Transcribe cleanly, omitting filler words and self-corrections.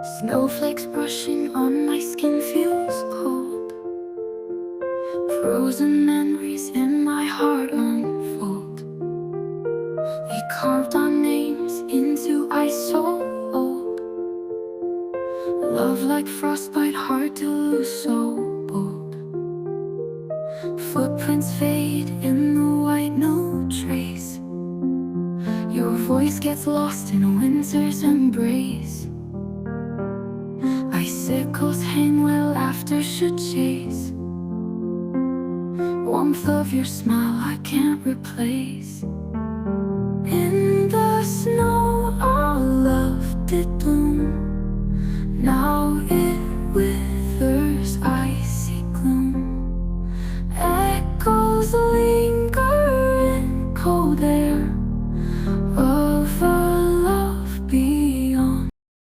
Snowflakes brushing on my skin feels cold. Frozen memories in my heart unfold. We carved our names into ice so old. Love like frostbite, hard to lose, so bold. Footprints fade in the white, no trace. Your voice gets lost in winter's embrace. Icicles hang where laughter should chase. Warmth of your smile I can't replace. In the snow our love did bloom. Now it withers, icy gloom. Echoes linger in cold air.